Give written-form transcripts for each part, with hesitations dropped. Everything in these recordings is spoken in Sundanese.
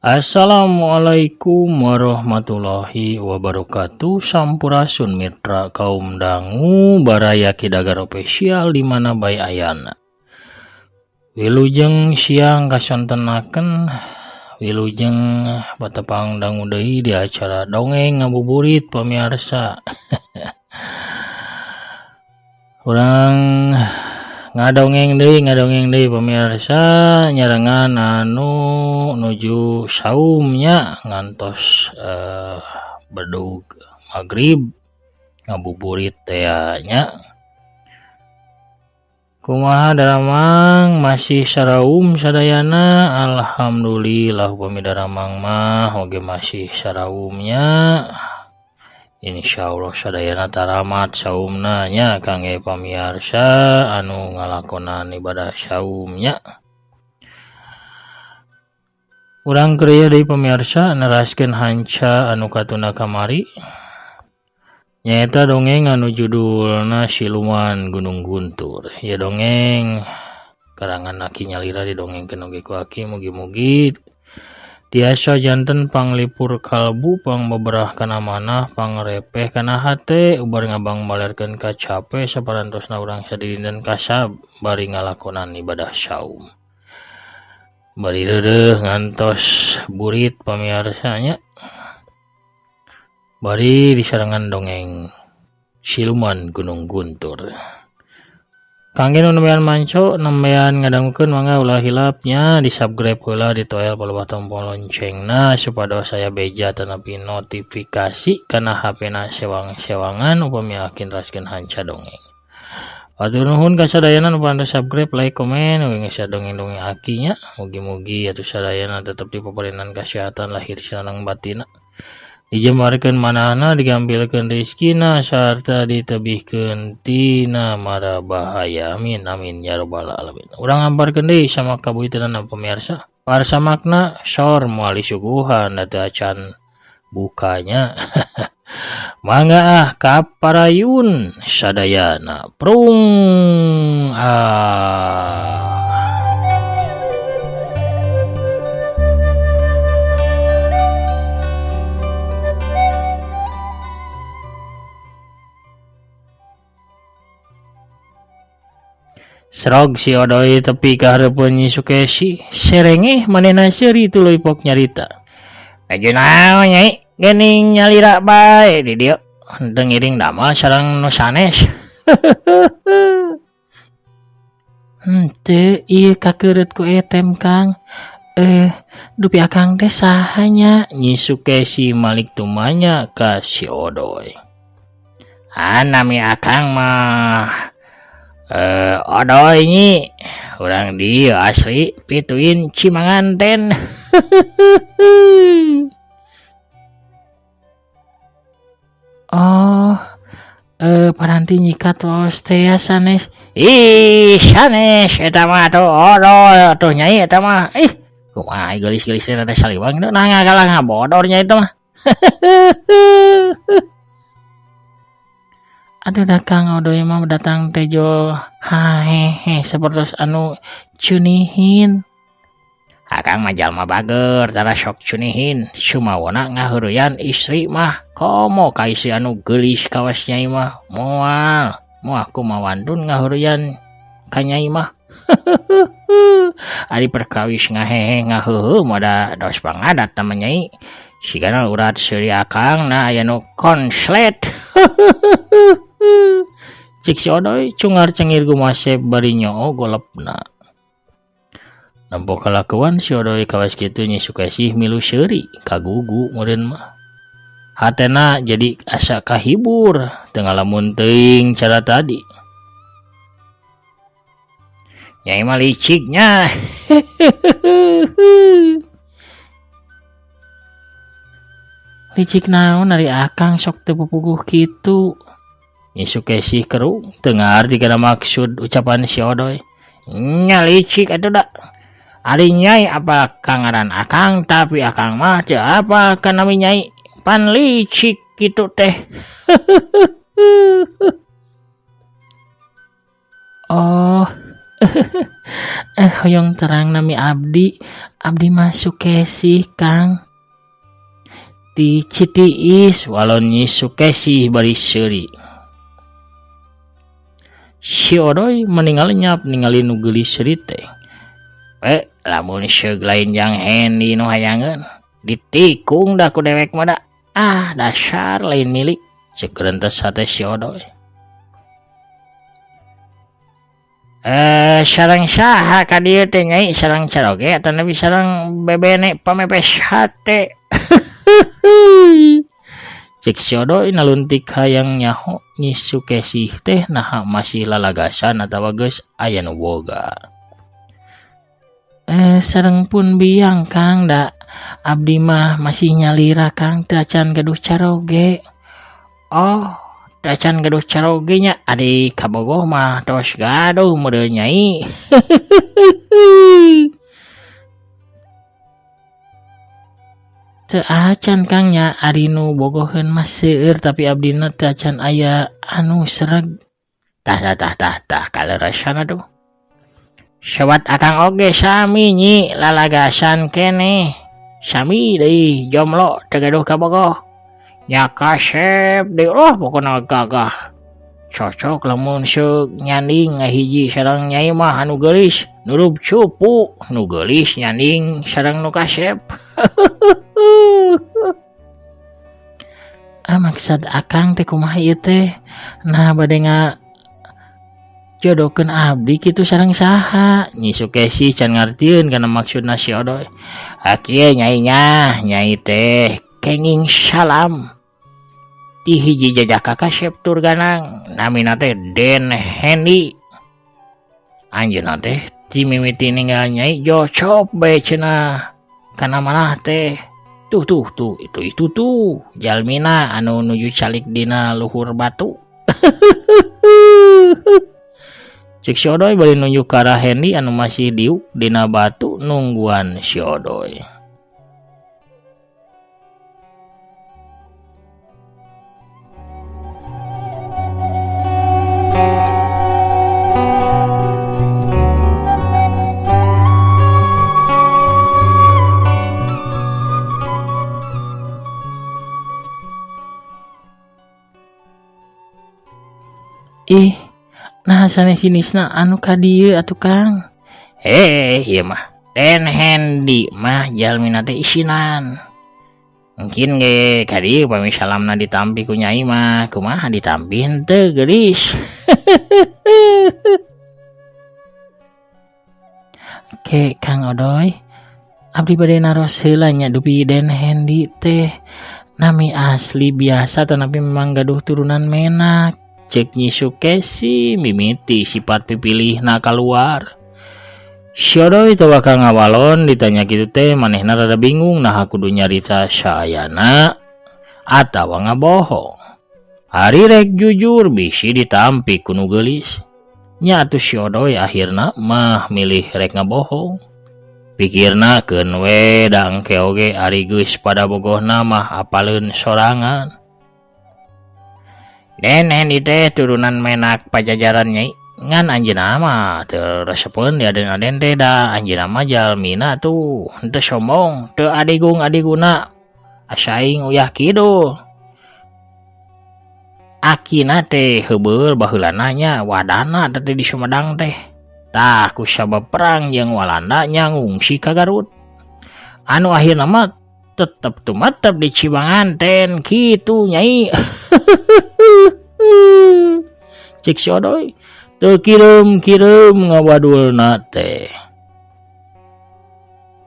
Assalamualaikum warahmatullahi wabarakatuh. Sampurasun mitra kaum dangu baraya kidagar official di mana bae ayana. Wilujeng siang kasontenaken wilujeng patepang dangu deui di acara dongeng ngabuburit pamirsa. Urang ngadongeng deui pamirsa nyarengan anu nuju saumnya ngantos bedug maghrib ngabuburit teh nya. Kumaha daramang masih saraum sadayana? Alhamdulillah upami daramang mah oge masih saraumnya. Insyaallah sadayana taramat saumna nya kangge pamirsa anu ngalakonan ibadah saumnya. Urang kriya deui pamirsa neraskeun hanca anu katuna kamari. Nyaeta dongeng anu judulna Siluman Gunung Guntur. Ya dongeng karangan Aki Nyalira didongengkeun oge ku Aki mugi-mugi tiasa janten panglipur kalbu pangbeberah kana manah pangrepeh kana hate ubar ngabang balerkeun ka cape saparantosna urang sadidinten kasab bari ngalakonan ibadah saum. Bari reureuh ngantos burit pamirsa nya. Bari disarengan dongeng Siluman Gunung Guntur. Kangge nu nembean manco nembean ngadangukeun mangga ulah hilapnya di subscribe heula di toel palebah tombol loncengna supados saya beja tanapi notifikasi kana HP-na sewang-sewangan upami akin raskeun hanca dongeng. Atur nuhun ka sadayana nu parantos subscribe, like, komen, uing sadongeng-dongeng Aki nya. Mugi-mugi atuh sadayana tetep dipaparenan kasehatan lahir sareng batinna. Dijembarkeun manahna digampilkeun rezekina sarta ditebihkeun tina mara bahaya. Amin amin ya rabbal alamin. Urang ngamparkeun deui sama kabuiteunna pamirsa. Parsamakna sor moal disuguhan da teu acan bukanya. Mangga kaparayun sadayana. Prung Serog si Odoy tepi ka hareupeun Nyi Sukesi. Serengeh manehna seuri tuluy pok nyarita. Aju naon Nyai? Geuning nyalira bae di dieu. Henteu ngiring damel sareng nu sanes. Henteu ieu kakeureut ku etem Kang. Dupi akang teh saha nya? Nyi Sukesi malik tumanya ka si Odoy. Nami akang mah Odoy Nyi, urang dieu asli pituin Cimanganten. Oh, paranti nyikat waos teh ya sanes. Ih, sanes eta mah atuh Odoy atuh Nyai eta mah. Kumaha geulis-geulis rada saliwang nah ngagalang ngabodor nya itu mah. Aduh dah Kang Odoy mah datang tejo hahehe sapertos anu cunihin. Akang mah jalma bager tara sok cunihin. Sumawana ngaheureyan istri mah komo ka istri anu geulis kawas Nyai mah moal aku mah wantun ngaheureyan ka Nyai mah. Ari perkawis ngahehe ngaheuheuh moda dos pangadat tama Nyai. Sigana urat seuri akang na aya nu konslet. Cik si Odoy cungar cengir gumasep bari nyoo golepna. Nampo kalakuan si Odoy kawas kitu Nyi Sukesi milu seuri kagugu meureun mah. Hatena jadi asa kahibur teu ngalamun teuing cara tadi. Nyai mah liciknya. Licik naon ari akang sok teu pupuguh kitu. Nyi Sukesi kerung teu ngarti kana maksud ucapan si Odoy. Nya licik atuh da. Ari Nyai apa kangaran akang tapi akang mah teu apa kana Nyai. Pan licik kitu teh. Oh, hoyong terang nami abdi Abdi mah Sukesi Kang ti Citiis walon Nyi Sukesi bari seuri. Si Odoy meninggal nyap ningali nu geulis seuri teh. Lamun seug lain jang Hendi nu hayangeun ditikung dah ku dewek mah da. Dasar lain milik ceuk rentes hate si Odoy. Sareng saha ka dieu teh Nyai, sareng Caroge atawa nepi sareng bebene pamepes hate. Cek si Odoy naluntik hayang nyaho Nyi Sukesi teh naha masih lalagasan atawa geus aya nu boga. Sareng pun biang Kang da abdi mah masih nyalira Kang teu acan gaduh Caroge. Teu acan gaduh Caroge nya adi kabogoh mah tos gaduh model Nyai. Teu acan Kang nya ari nu bogoheun mah seueur tapi abdina teu acan aya anu sreg. Tah kaleresana tuh. Sobat akang oge sami Nyi lalagasan keneh. Sami deui jomlo teu gaduh kabogoh. Nya kasep deui pokona gagah. Cocok lamun seug nyanding ngahiji sareng Nyai mah anu geulis, nurup cupu, nu geulis nyanding sareng nu kasep. Maksud akang teh kumaha ieu teh? Nah bade jodohkeun abdi kitu sareng saha? Nyi Sukesi can ngartieun kana maksudna si Odoy. Kieu Nyai nya, Nyai teh kenging salam ti hiji jajaka kasep tur ganang namina teh Den Hendi. Anjeunna teh ti mimiti ninggal Nyai jocop bae cenah kana manah teh. Tuh itu tuh jalmina anu nuju calik dina luhur batu. Cek si Odoy bari nunjuk ka arah Hendi anu masih diuk dina batu nungguan si Odoy. Nah sanes-sinisna anu ka dieu atuh Kang. Ieu mah Den Hendi mah jalmina teh isinan. Mungkin ge ka dieu pami salamna ditampi ku Nyai mah kumaha ditampi henteu geulis. Oke Kang Odoy, abdi bade naros heula nya dupi Den Hendi teh nami asli biasa tanapi memang gaduh turunan menak. Cek Nyi Sukesi mimiti sifat pipilihna kaluar. Si Odoy teu bakal ngawalon ditanya kitu teh manehna rada bingung naha kudu nyarita saayana atawa ngabohong. Ari rek jujur bisi ditampi ku nu geulis. Nya atuh si Odoy akhirna mah milih rek ngabohong. Pikirna keun we da engke oge ari geus pada bogohna mah apaleun sorangan. Den Hendi teh turunan menak Pajajaran Nyai. Ngan anjeunna mah teu resepeun di aden-aden teh da anjeunna mah jalmina tuh henteu sombong, teu adigung-adiguna. Asa aing uyah kidu. Akina teh heubeul baheulana nya wadana teh di Sumedang teh. Tah ku sabab perang jeung Walanda nya ngungsi ka Garut. Anu akhirna mah tetep tumetep di Cibanganten kitu Nyai. Cek si Odoy teu kireum ngawadulna teh.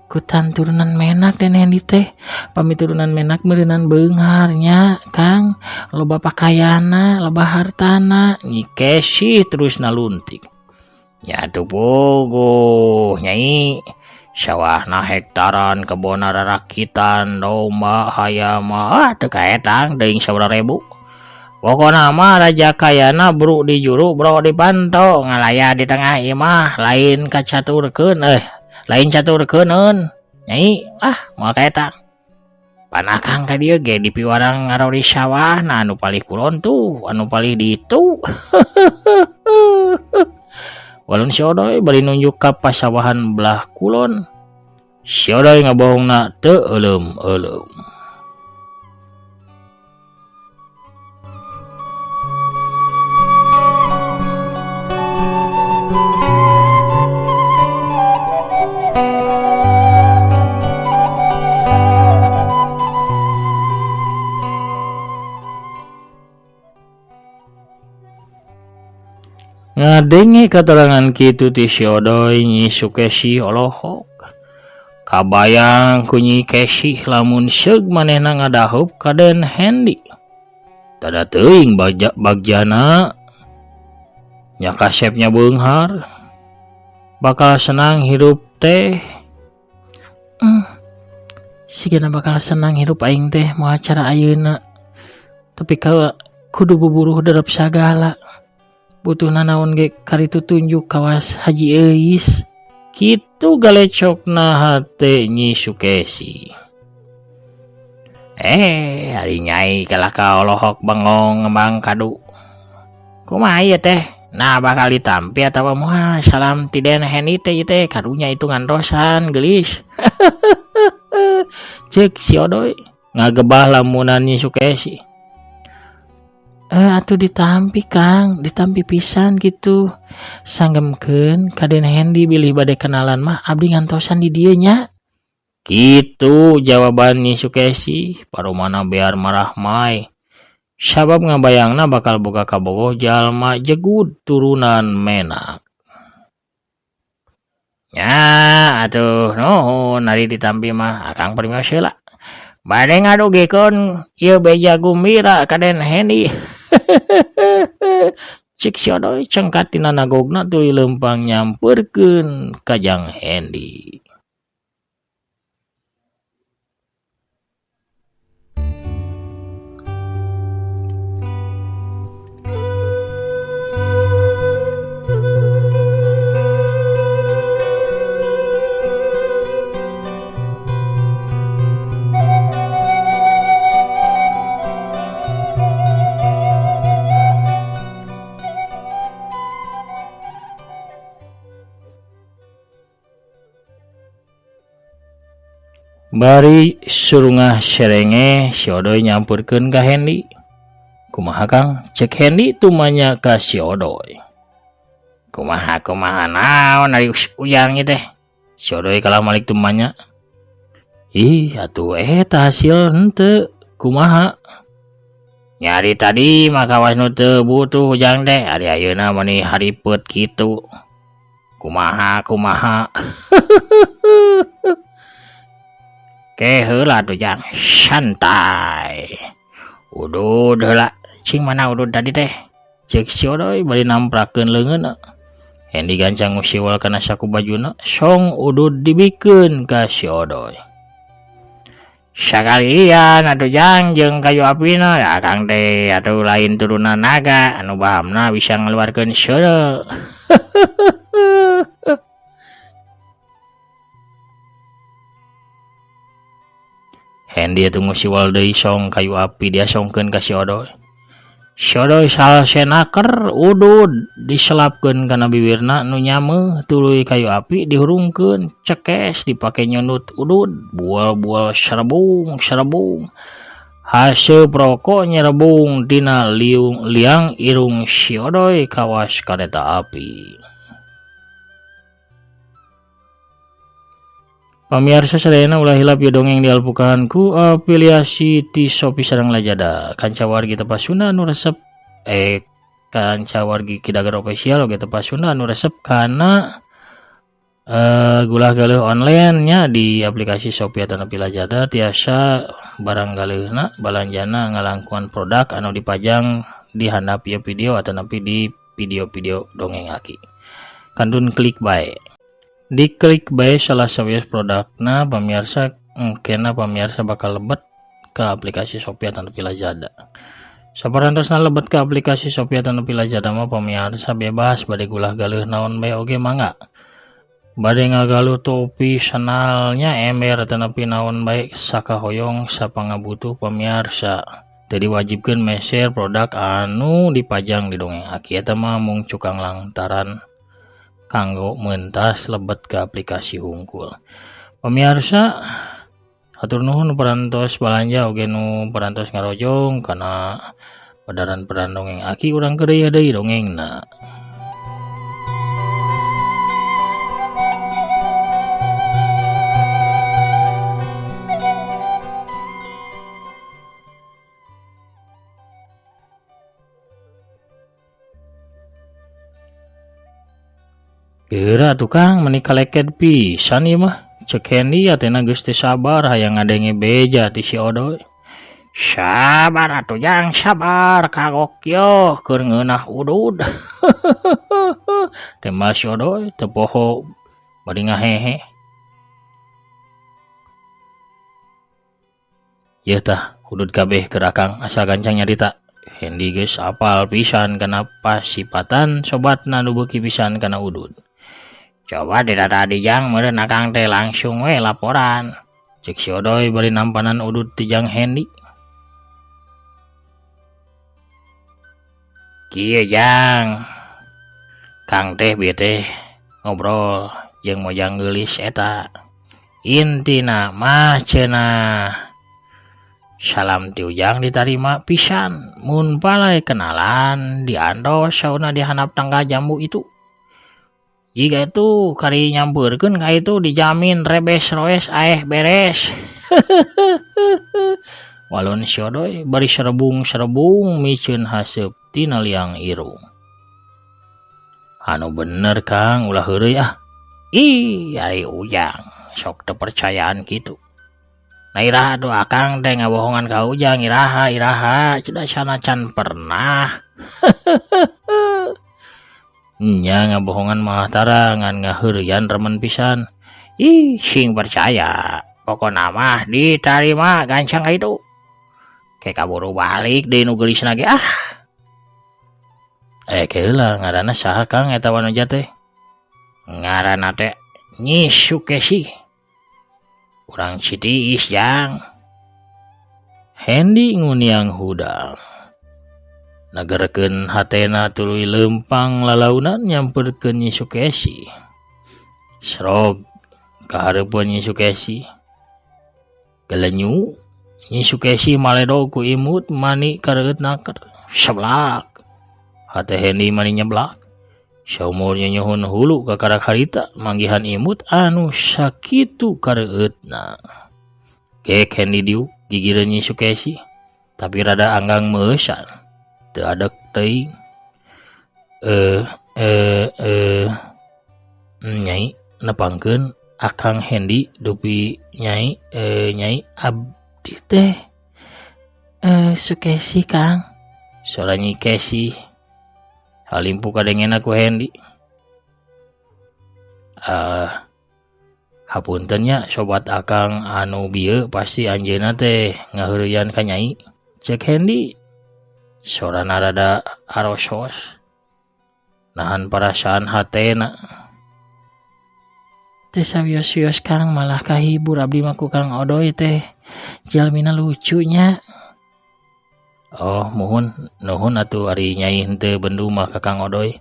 Kutan turunan menak Den Hendi teh. Pami turunan menak meureunan beunghar nya Kang. Loba pakaiana, loba hartana. Nyi Kesi terus naluntik. Nya teu bogoh Nyai. Sawahna hektaran, kebona rarakitan, domba, hayam, teu kaetang teuing 10.000. Pokona mah raja kayana bro di juru bro di panto ngalaya di tengah ieu mah lain kacaturkeun lain caturkeuneun Nyai moal kaeta. Pan akang ka dieu ge di piwarang ngarori sawah nah anu palih kulon tuh anu palih ditu. Walun si Odoy bari nunjuk ka pasawahan belah kulon. siodoy ngabohongna teu euleum-euleum. Ngadenge katerangan kitu ti siodoy Nyi Sukesi olohok. Kabayang ku Nyi Kesi lamun seug manehna ngadaheup ka Den Hendy. Tada teuing bagjana nya kasepnya beunghar. Bakal senang hirup teh. Sigana bakal senang hirup aing teh moal acara ayeuna. Tapi kudu buburuh derep sagala. Butuh nanaon ge karitu tunjuk kawas Haji Euis. Kitu galecokna hate Nyi Sukesi. Ari Nyai kalaka olohok bengong ngembang kadu. Kumaha ieu teh? Nah bakal ditampi atawa moal salam ti Den Hendy teh karunya itu ngantosan geulis. Cek siodoy ngagebah lamunan Nyi Sukesi. Atuh ditampi Kang, ditampi pisan gitu. Sanggemkeun ka Den Hendy bilih bade kenalan mah abdi ngantosan di dieu nya. Gitu jawaban Nyi Sukesi, paromana bear marah mai. Sabab ngabayangna bakal boga kabogoh jalma jegud turunan menak. Ya, atuh nuhun ari ditampi mah akang permios heula. Bade ngadogekeun ieu beja gumbira ka Den Hendy. Cik siodoy cengkat tina nagogna tuluy leumpang nyampeurkeun ka Jang Hendy. Bari surungah serenge siodoy nyampurkeun ka Hendy. Kumaha Kang? Cek Hendy tumanya ka siodoy. Kumaha naon ari uyang teh? Siodoy kalah malik tumanya. Atuh eta hasil henteu. Kumaha? Nyari tadi makawas nu teu butuh ujang teh. Ari ayeuna mani haripeut kitu. Kumaha? Ke heula tuh Jang, santai. Udud heula, cing mana udud tadi teh? Cek siodoy bari namprakeun leungeunna. Hendy gancang ngusiwal kana saku bajuna, song udud dibikeun ka siodoy. Sakalian atuh Jang jeung kayu apina, ya Kang teh atuh lain turunan naga anu bahamna bisa ngaluarkeun seureu. Hendy atuh ngusiwal deui song kayu api dia songkeun ka siodoy. Siodoy salsenaker udud diselapkeun kana bibirna nu nyameuh tuluy kayu api dihurungkeun cekes dipake nyunut udud bual-bual serebung. Haseup rokok nyerebung tina liang irung siodoy kawas kareta api. Pamirsa sadayana ulah hilap ya dongeng di alpukahanku afiliasi ti Shopee sareng Lazada. Kanca wargi tepasuna anu resep kanca wargi Kidagar official oge tepasuna anu resep kana gulah galeuh online nya di aplikasi Shopee atawa Lazada tiasa barang galeuhna balanjana ngalangkuan produk anu dipajang di handap ieu video atawa di video-video dongeng aki. Kantun klik bae. Diklik bae salah sawias produkna pamirsa engkena pamirsa bakal lebet ke aplikasi Shopee atawa Lazada. Saparantosna lebet ke aplikasi Shopee atawa Lazada mah pamirsa bebas bade gulah galeuh naon bae oge mangga. Bade ngagaluh topi sanalnya ember atawa naon bae sakahoyong sapangabutuh pamirsa. Teu diwajibkeun meser produk anu dipajang di dongeng aki eta mah mung cukang lantaran kanggo meuntas lebet ke aplikasi hungkul. Pemirsa, hatur nuhun parantos balanja oge nu parantos ngarojong kana padaran-padaran dongeng aki urang keudeuy deui dongengna. Geura tukang meuni kaleket pisan ieu mah. Cek Hendy atena geus teu sabar hayang ngadenge beja ti si Odoy. Sabar atuh jang sabar kagok yo keur ngeunah udud. Tema si Odoy teu poho bari ngahehe. Ieu tah udud kabeh keur akang asa gancang nyarita. Hendy geus apal pisan kana pasipatan sobatna nu beuki pisan kana udud. Coba didada dijang meureun akang teh langsung we laporan. Cek si Odoy bari nampanan udud ti jang Hendy. Kieu jang. Kang teh bieu teh ngobrol jeung mojang geulis eta. Intina mah cenah. Salam ti ujang ditarima pisan. Mun palai kenalan diandos sauna di handap tangga jambu itu. Jika itu kari nyampeurkeun ka itu dijamin rebes roes aeh beres. Walon si Odoy bari serebung-serebung miceun haseup tina liang irung. Anu bener Kang ulah heureuy ah. Ih ari ujang sok teu percayaan kitu. Nah iraha tuh akang teh ngabohongan ka ujang iraha cedak sana can pernah. Nya ngabohongan mah tara ngan ngaheureuyan remen pisan. Ih sing percaya. Pokona mah ditarima gancang itu. Kayak kaburu balik deui nu geulisna ge ah. Keula ngaranna saha Kang eta wanoja teh? Ngaranna teh Nyi Sukesi. Urang Citiis jang. Hendy nguniang hudang. Nagarkeun hatena tuluy leumpang lalaunan nyampeurkeun Nyi Sukesi. Srog kahareupeun Nyi Sukesi. Gelenyu Nyi Sukesi maledog ku imut mani kareueutna seblak. Hate Hendy mani nyeblak. Saumur nyuhun hulu ka karak harita manggihan imut anu sakitu kareueutna. Gek Hendy diuk gigireun Nyi Sukesi, tapi rada anggang meusan. Teu adek teuing. Nyai nepangkeun Akang Hendy dupi Nyai. Nyai abdi teh Sukesi Kang. Suara Nyi Kesi halimpu kadengena ku Hendy. Hapunten nya sobat Akang anu bieu pasti anjeunna teh ngaheureuyan ka Nyai. Cek Hendy sorana rada arosos. Nahan perasaan hatena. Teu sawios-wios Kang malah kahibur abdi mah ku Kang Odoy teh. Jalmina lucunya. Oh nuhun atuh ari Nyai henteu bendu mah ka Kang Odoy.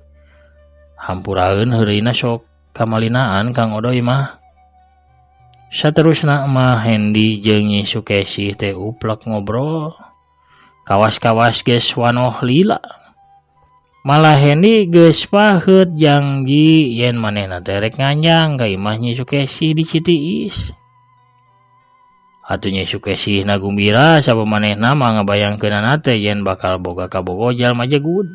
Hampuraeun heureuyna sok kamalinaan Kang Odoy mah. Saterusna mah Hendy jeung Nyi Sukesi teh uplek ngobrol. Kawas-kawas geus wanoh lila. Malah Hendy geus paheut janji yen manehna teh rek nganjang ka imah Nyi Sukesi di Citiis. Atuh Nyi Sukesi nagumbira sapamanehna mah ngabayangkeunana teh yen bakal boga kabogo jalma jegut.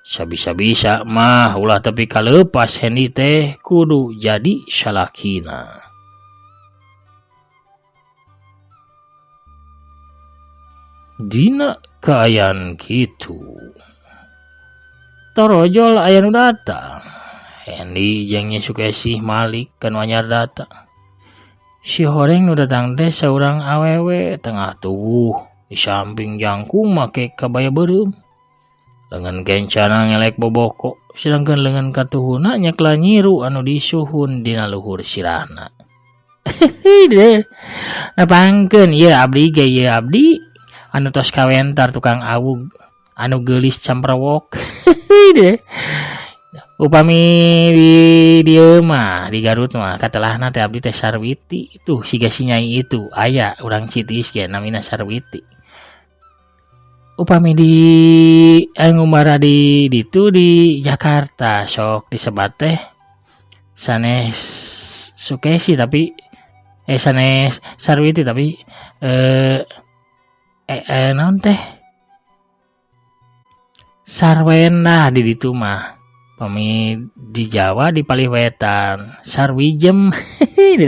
Sabisa-bisa mah ulah tepi kaleupas Hendy teh kudu jadi salakina. Dina kaayaan kitu. Torojol aya nu datang. Hendy jeung Nyi Sukesi malik kan anyar datang. Si horeng nu datang teh saurang awewe tengah tubuh di samping jangkung make kabaya beureum. Lengan kencana ngelek boboko, sedangkan lengan katuhuna nyekla nyiru anu disuhun dina luhur sirahna. Hehehe. Napangkeun ieu abdi ge ieu abdi. Anu tos kawentar tukang awug anu geulis camprowok. upami di dieu mah di Garut mah katelahna teh abdi teh Sarwiti tuh siga si Nyai itu aya urang citis ge namina Sarwiti. Upami di ngumbara di ditu di Jakarta sok disebat teh sanes Sukesi tapi sanes Sarwiti tapi naon teh Sarwena di ditu mah. Pami di Jawa di Paliwetan Sarwijem di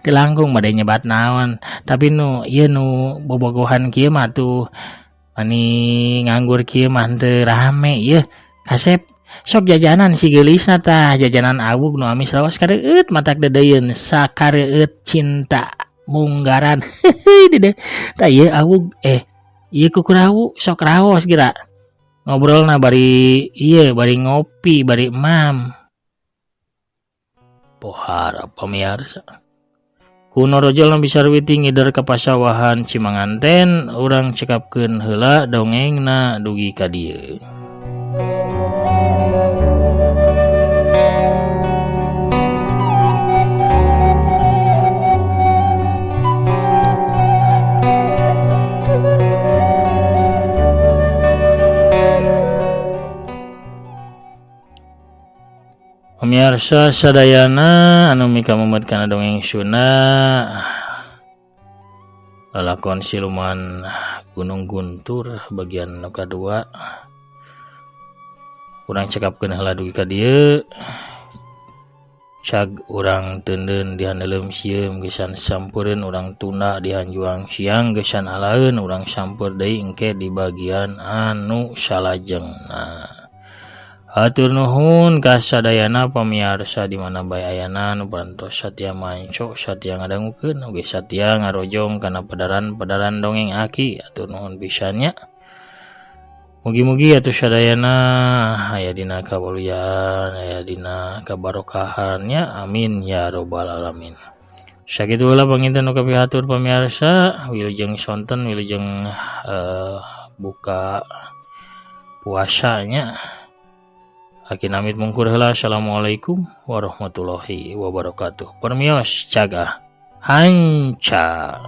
langkung bade nyebat naon tapi nu ieu nu bobogohan kieu mah tuh ani nganggur kieu mah teu rame ieu kasep sok jajanan si geulisna tah jajanan awug nu amis raos kareueut matak dedeyeun sakareueut cinta munggaran tah ieu awug ieu kukurawu sok raos geura ngobrol na bari ngopi bari mam pohara pamirsa kuno rojol na Sarwiti ngider ka pasawahan Cimanganten urang cekapkeun heula dongengna dugi ka dieu. Pemirsa sadayana anu mika mumet kana dongeng Sunda lalakon siluman Gunung Guntur bagian nu kadua urang cekapkeun heula dugi ka dieu cag urang teundeun di handeuleum sieum gesan sampureun urang tunda di hanjuang siang gesan alaeun urang sampur deui engke di bagian anu salajengna. Hatur nuhun ka sadayana pamirsa di mana bae ayana nu parantos satya manco satya ngadangukeun oge satya ngarojong kana padaran-padaran dongeng aki. Hatur nuhun pisannya. Mugi-mugi atuh sadayana aya dina kamuliaan aya dina kabarokahannya amin ya robbal alamin. Sakitu heula panginten nu kapihatur pamirsa wilujeng sonten wilujeng buka puasanya. Hakin amit mungkur heula. Assalamualaikum warahmatullahi wabarakatuh. Permios jaga hanca.